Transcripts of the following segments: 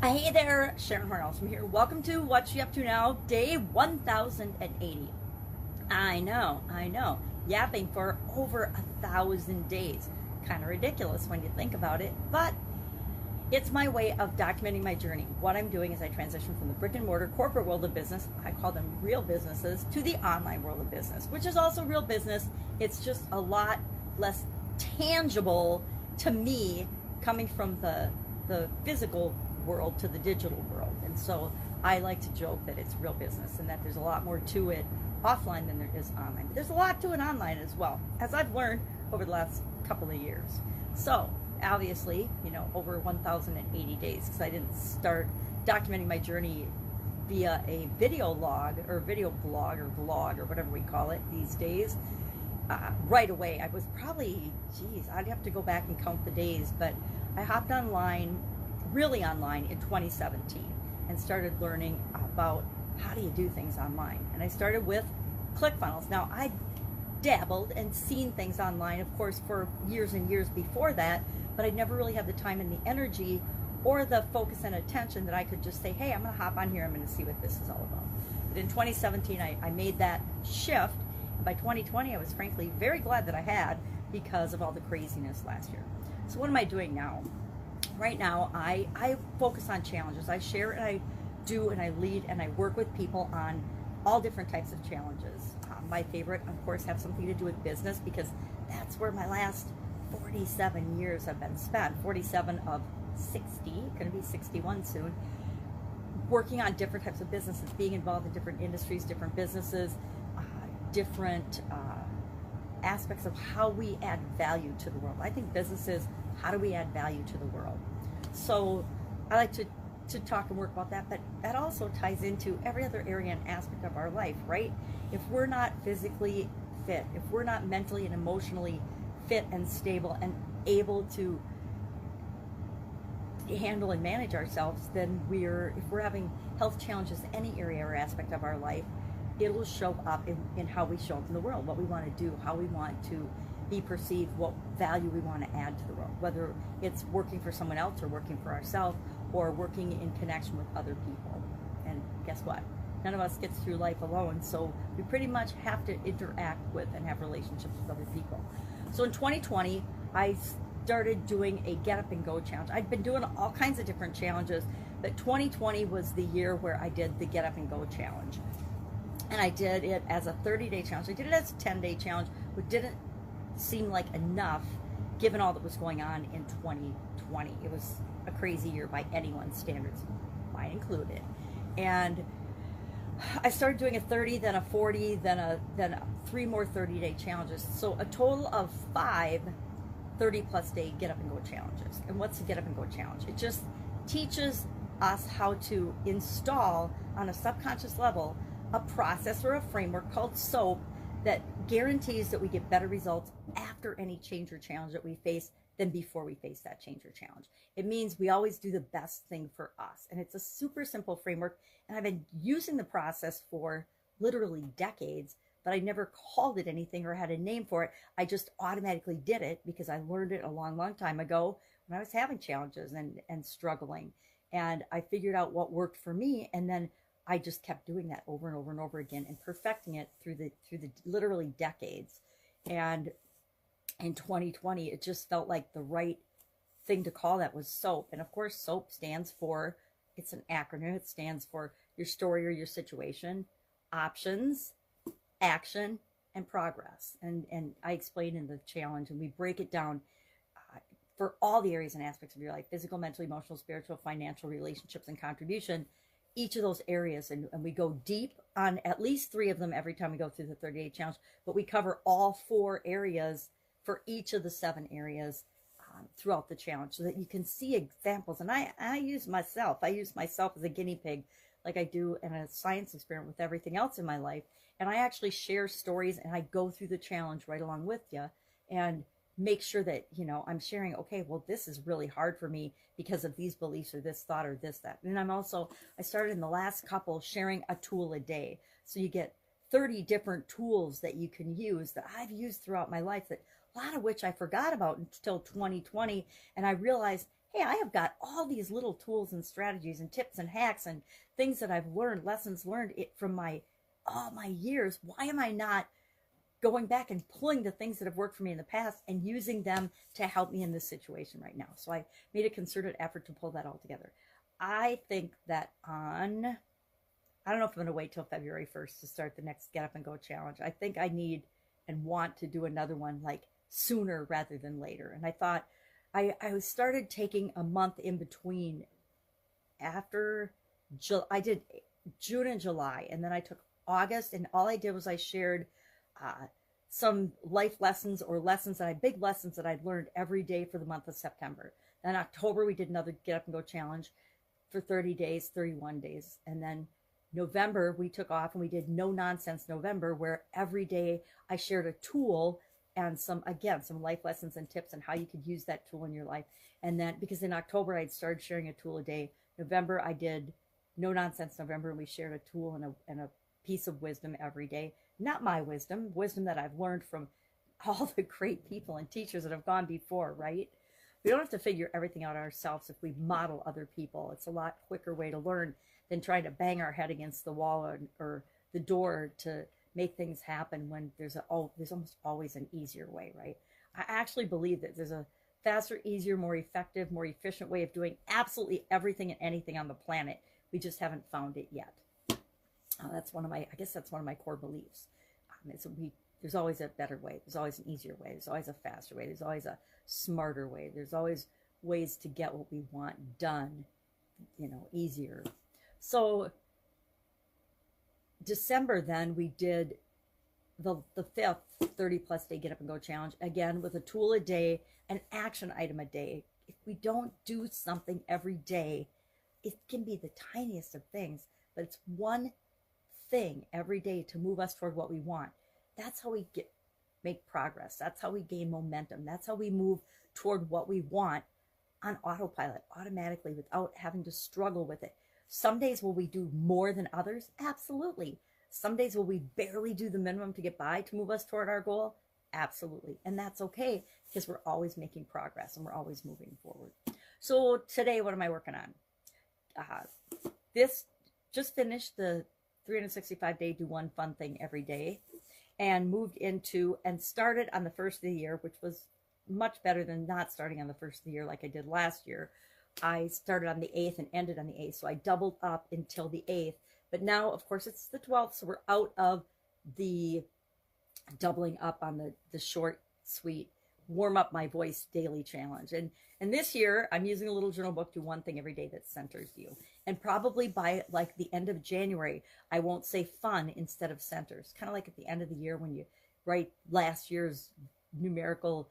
Hey there, Sharon Horne-Ellstrom here. Welcome to What You Up To Now, day 1080. I know. Yapping for over 1,000 days. Kind of ridiculous when you think about it, but it's my way of documenting my journey. What I'm doing is I transition from the brick and mortar corporate world of business, I call them real businesses, to the online world of business, which is also real business. It's just a lot less tangible to me coming from the physical world to the digital world. And so I like to joke that it's real business and that there's a lot more to it offline than there is online. But there's a lot to it online as well, as I've learned over the last couple of years. So obviously, over 1,080 days, because I didn't start documenting my journey via a video log or video blog or vlog or whatever we call it these days. Right away, I was probably, I'd have to go back and count the days, but I hopped online, really online, in 2017 and started learning about how do you do things online. And I started with ClickFunnels. Now, I dabbled and seen things online, of course, for years and years before that, but I never really had the time and the energy or the focus and attention that I could just say, hey, I'm going to hop on here, I'm going to see what this is all about. But in 2017, I made that shift. By 2020, I was frankly very glad that I had, because of all the craziness last year. So what am I doing now? Right now, I focus on challenges. I share and I do and I lead and I work with people on all different types of challenges. My favorite, of course, have something to do with business, because that's where my last 47 years have been spent. 47 of 60, going to be 61 soon, working on different types of businesses, being involved in different industries, different businesses, different aspects of how we add value to the world. I think business is, how do we add value to the world? So I like to talk and work about that, but that also ties into every other area and aspect of our life, right? If we're not physically fit, if we're not mentally and emotionally fit and stable and able to handle and manage ourselves, then if we're having health challenges in any area or aspect of our life, it'll show up in how we show up in the world, what we want to do, how we want to be perceived, what value we want to add to the world, whether it's working for someone else or working for ourselves or working in connection with other people. And guess what? None of us gets through life alone, so we pretty much have to interact with and have relationships with other people. So in 2020, I started doing a Get Up and Go challenge. I'd been doing all kinds of different challenges, but 2020 was the year where I did the Get Up and Go challenge. And I did it as a 30-day challenge. I did it as a 10-day challenge, which didn't seem like enough given all that was going on in 2020. It was a crazy year by anyone's standards, mine included. And I started doing a 30, then a 40, then 3 more 30-day challenges. So a total of 5 30-plus day Get Up and Go challenges. And what's the Get Up and Go challenge? It just teaches us how to install on a subconscious level a process or a framework called SOAP that guarantees that we get better results after any change or challenge that we face than before we face that change or challenge. It means we always do the best thing for us. And it's a super simple framework. And I've been using the process for literally decades, but I never called it anything or had a name for it. I just automatically did it because I learned it a long, long time ago when I was having challenges and struggling. And I figured out what worked for me, and then I just kept doing that over and over and over again and perfecting it through the literally decades. And in 2020, it just felt like the right thing to call that was SOAP. And of course, SOAP stands for, it's an acronym. It stands for your story or your situation, options, action, and progress. And I explain in the challenge, and we break it down for all the areas and aspects of your life: physical, mental, emotional, spiritual, financial, relationships, and contribution. Each of those areas, and we go deep on at least 3 of them every time we go through the 30-day challenge, but we cover all 4 areas for each of the 7 areas throughout the challenge, so that you can see examples. And I use myself as a guinea pig, like I do in a science experiment with everything else in my life. And I actually share stories, and I go through the challenge right along with you and make sure that, I'm sharing, okay, well, this is really hard for me because of these beliefs or this thought or this, that. And I started in the last couple sharing a tool a day. So you get 30 different tools that you can use that I've used throughout my life, that a lot of which I forgot about until 2020. And I realized, hey, I have got all these little tools and strategies and tips and hacks and things that I've learned, lessons learned from all my years. Why am I not going back and pulling the things that have worked for me in the past and using them to help me in this situation right now? So I made a concerted effort to pull that all together. I think that I don't know if I'm going to wait till February 1st to start the next Get Up and Go challenge. I think I need and want to do another one like sooner rather than later. And I thought I started taking a month in between after I did June and July, and then I took August, and all I did was I shared some life lessons or big lessons that I'd learned every day for the month of September. Then October, we did another Get Up and Go challenge for 30 days, 31 days. And then November, we took off and we did No Nonsense November, where every day I shared a tool and some life lessons and tips on how you could use that tool in your life. And then, because in October, I'd started sharing a tool a day. November, I did No Nonsense November, and we shared a tool and a piece of wisdom every day. Not my wisdom that I've learned from all the great people and teachers that have gone before, right? We don't have to figure everything out ourselves if we model other people. It's a lot quicker way to learn than trying to bang our head against the wall or the door to make things happen when there's almost always an easier way, right? I actually believe that there's a faster, easier, more effective, more efficient way of doing absolutely everything and anything on the planet. We just haven't found it yet. That's one of my core beliefs. There's always a better way. There's always an easier way. There's always a faster way. There's always a smarter way. There's always ways to get what we want done, easier. So December, then we did the fifth 30+ day Get Up and Go challenge, again with a tool a day, an action item a day. If we don't do something every day, it can be the tiniest of things, but it's one thing every day to move us toward what we want. That's how we make progress. That's how we gain momentum. That's how we move toward what we want on autopilot, automatically, without having to struggle with it. Some days will we do more than others? Absolutely. Some days will we barely do the minimum to get by to move us toward our goal? Absolutely. And that's okay, because we're always making progress and we're always moving forward. So today, what am I working on? This just finished the 365-day do one fun thing every day, and moved into and started on the first of the year, which was much better than not starting on the first of the year like I did last year. I started on the 8th and ended on the 8th, so I doubled up until the 8th. But now, of course, it's the 12th, so we're out of the doubling up on the short, sweet, warm up my voice daily challenge. And this year, I'm using a little journal book, do one thing every day that centers you. And probably by like the end of January, I won't say fun instead of centers. Kind of like at the end of the year when you write last year's numerical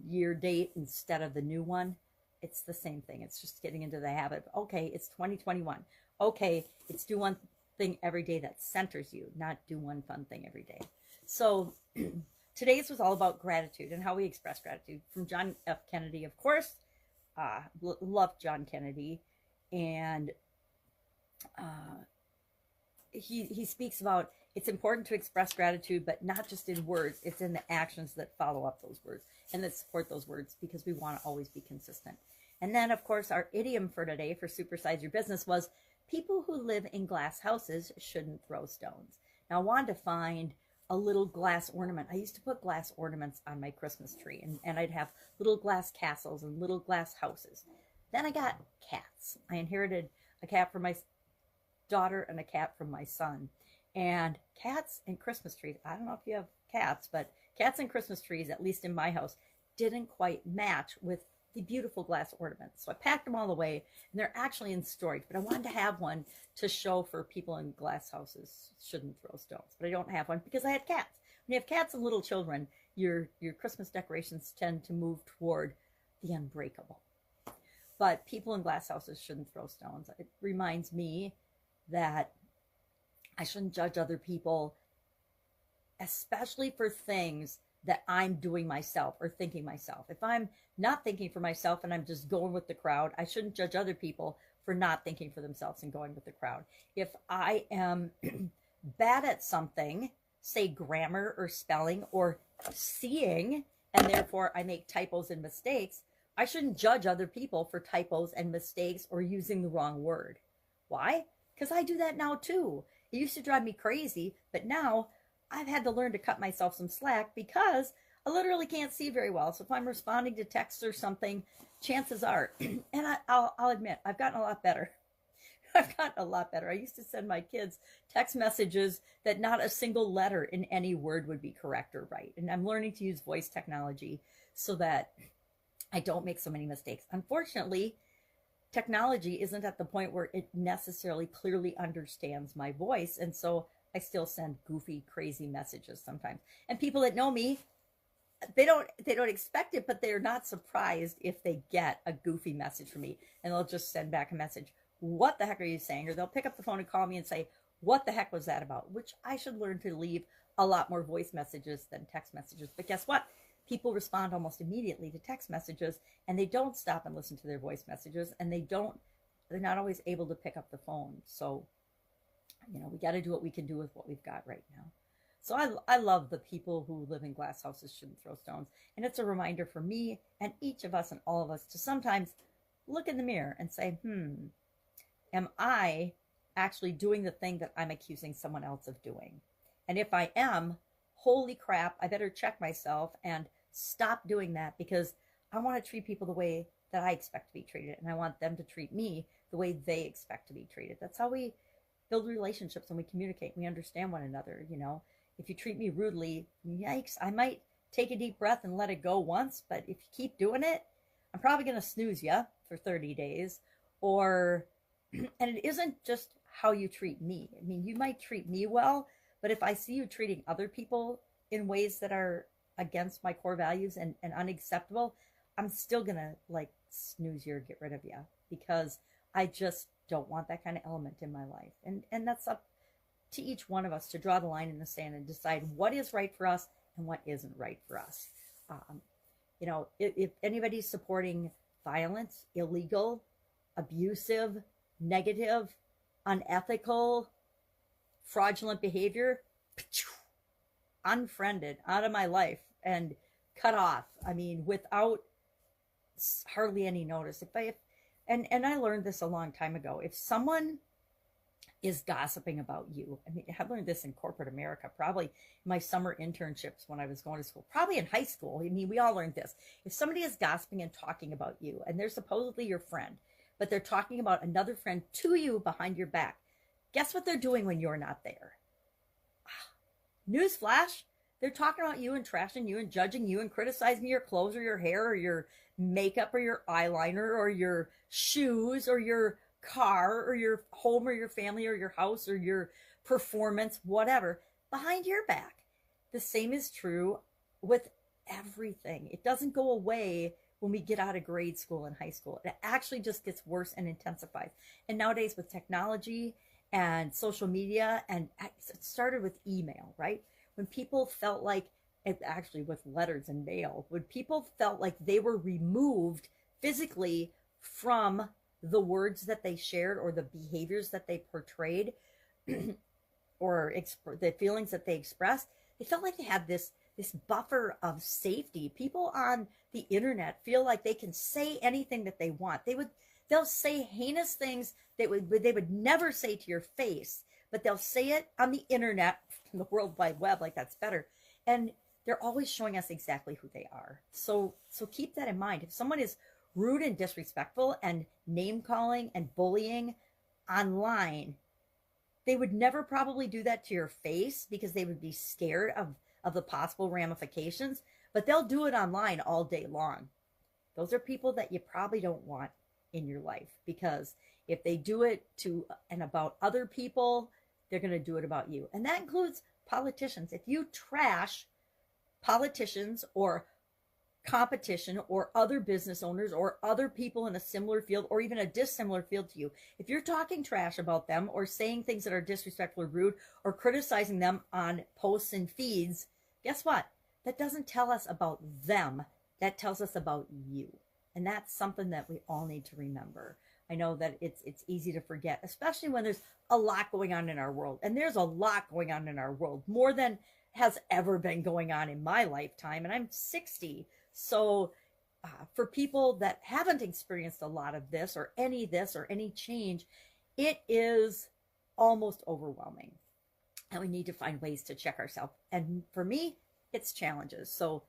year date instead of the new one. It's the same thing. It's just getting into the habit of, okay, it's 2021. Okay, it's do one thing every day that centers you, not do one fun thing every day. So today's was all about gratitude and how we express gratitude, from John F. Kennedy, of course. Loved John Kennedy. And he speaks about it's important to express gratitude, but not just in words. It's in the actions that follow up those words and that support those words, because we want to always be consistent. And then, of course, our idiom for today for Supersize Your Business was, people who live in glass houses shouldn't throw stones. Now, I wanted to find a little glass ornament. I used to put glass ornaments on my Christmas tree, and I'd have little glass castles and little glass houses. Then I got cats. I inherited a cat from my daughter and a cat from my son. And cats and Christmas trees, I don't know if you have cats, but cats and Christmas trees, at least in my house, didn't quite match with the beautiful glass ornaments. So I packed them all away, and they're actually in storage, but I wanted to have one to show for people in glass houses shouldn't throw stones. But I don't have one because I had cats. When you have cats and little children, your Christmas decorations tend to move toward the unbreakable. But people in glass houses shouldn't throw stones. It reminds me that I shouldn't judge other people, especially for things that I'm doing myself or thinking myself. If I'm not thinking for myself and I'm just going with the crowd, I shouldn't judge other people for not thinking for themselves and going with the crowd. If I am bad at something, say grammar or spelling or seeing, and therefore I make typos and mistakes, I shouldn't judge other people for typos and mistakes or using the wrong word. Why? Because I do that now too. It used to drive me crazy, but now I've had to learn to cut myself some slack because I literally can't see very well. So if I'm responding to text or something, chances are, and I'll admit, I've gotten a lot better. I've gotten a lot better. I used to send my kids text messages that not a single letter in any word would be correct or right. And I'm learning to use voice technology so that I don't make so many mistakes. Unfortunately, technology isn't at the point where it necessarily clearly understands my voice. And so I still send goofy, crazy messages sometimes. And people that know me, they don't expect it, but they're not surprised if they get a goofy message from me. And they'll just send back a message. What the heck are you saying? Or they'll pick up the phone and call me and say, what the heck was that about? Which I should learn to leave a lot more voice messages than text messages. But guess what? People respond almost immediately to text messages, and they don't stop and listen to their voice messages, and they're not always able to pick up the phone. So, we got to do what we can do with what we've got right now. So I love the people who live in glass houses shouldn't throw stones. And it's a reminder for me and each of us and all of us to sometimes look in the mirror and say, am I actually doing the thing that I'm accusing someone else of doing? And if I am, holy crap, I better check myself and stop doing that, because I want to treat people the way that I expect to be treated. And I want them to treat me the way they expect to be treated. That's how we build relationships, and we communicate. We understand one another. If you treat me rudely, yikes, I might take a deep breath and let it go once. But if you keep doing it, I'm probably going to snooze you for 30 days. And it isn't just how you treat me. I mean, you might treat me well, but if I see you treating other people in ways that are against my core values and unacceptable, I'm still going to snooze you or get rid of you, because I just don't want that kind of element in my life. And that's up to each one of us to draw the line in the sand and decide what is right for us and what isn't right for us. If anybody's supporting violence, illegal, abusive, negative, unethical, fraudulent behavior, unfriended, out of my life and cut off. I mean, without hardly any notice. And I learned this a long time ago. If someone is gossiping about you, I mean, I learned this in corporate America, probably in my summer internships when I was going to school, probably in high school. I mean, we all learned this. If somebody is gossiping and talking about you, and they're supposedly your friend, but they're talking about another friend to you behind your back, guess what they're doing when you're not there? Newsflash, they're talking about you and trashing you and judging you and criticizing your clothes or your hair or your makeup or your eyeliner or your shoes or your car or your home or your family or your house or your performance, whatever, behind your back. The same is true with everything. It doesn't go away when we get out of grade school and high school. It actually just gets worse and intensifies. And nowadays with technology and social media, and it started with email, right? When people felt like, actually with letters and mail, when people felt like they were removed physically from the words that they shared or the behaviors that they portrayed or the feelings that they expressed, they felt like they had this buffer of safety. People on the internet feel like they can say anything that they want. They'll say heinous things they would never say to your face, but they'll say it on the internet, in the World Wide Web, like that's better. And they're always showing us exactly who they are. So keep that in mind. If someone is rude and disrespectful and name calling and bullying online, they would never probably do that to your face because they would be scared of the possible ramifications, but they'll do it online all day long. Those are people that you probably don't want in your life, because if they do it to and about other people, they're going to do it about you. And that includes politicians. If you trash politicians or competition or other business owners or other people in a similar field or even a dissimilar field to you, if you're talking trash about them or saying things that are disrespectful or rude or criticizing them on posts and feeds, guess what? That doesn't tell us about them. That tells us about you. And that's something that we all need to remember. I know that it's easy to forget, especially when there's a lot going on in our world. And there's a lot going on in our world, more than has ever been going on in my lifetime. And I'm 60. So for people that haven't experienced a lot of this or any change, it is almost overwhelming. And we need to find ways to check ourselves. And for me, it's challenges. So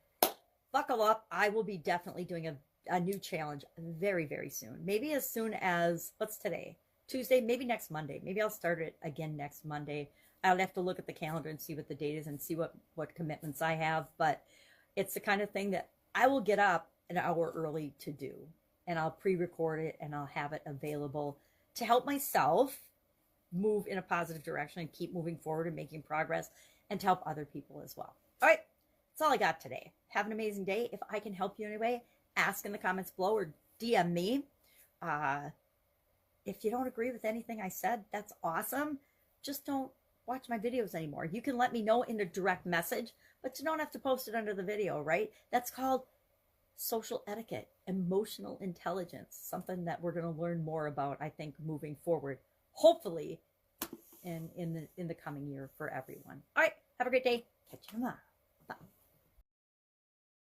buckle up. I will be definitely doing a new challenge very, very soon. Maybe as soon as, what's today? Tuesday, maybe next Monday. Maybe I'll start it again next Monday. I'll have to look at the calendar and see what the date is and see what commitments I have. But it's the kind of thing that I will get up an hour early to do. And I'll pre-record it and I'll have it available to help myself move in a positive direction and keep moving forward and making progress, and to help other people as well. All right, that's all I got today. Have an amazing day. If I can help you in any way, ask in the comments below or DM me. If you don't agree with anything I said, that's awesome. Just don't watch my videos anymore. You can let me know in a direct message, but you don't have to post it under the video, right? That's called social etiquette, emotional intelligence, something that we're going to learn more about, I think, moving forward, hopefully in the coming year for everyone. All right, have a great day. Catch you tomorrow. Bye.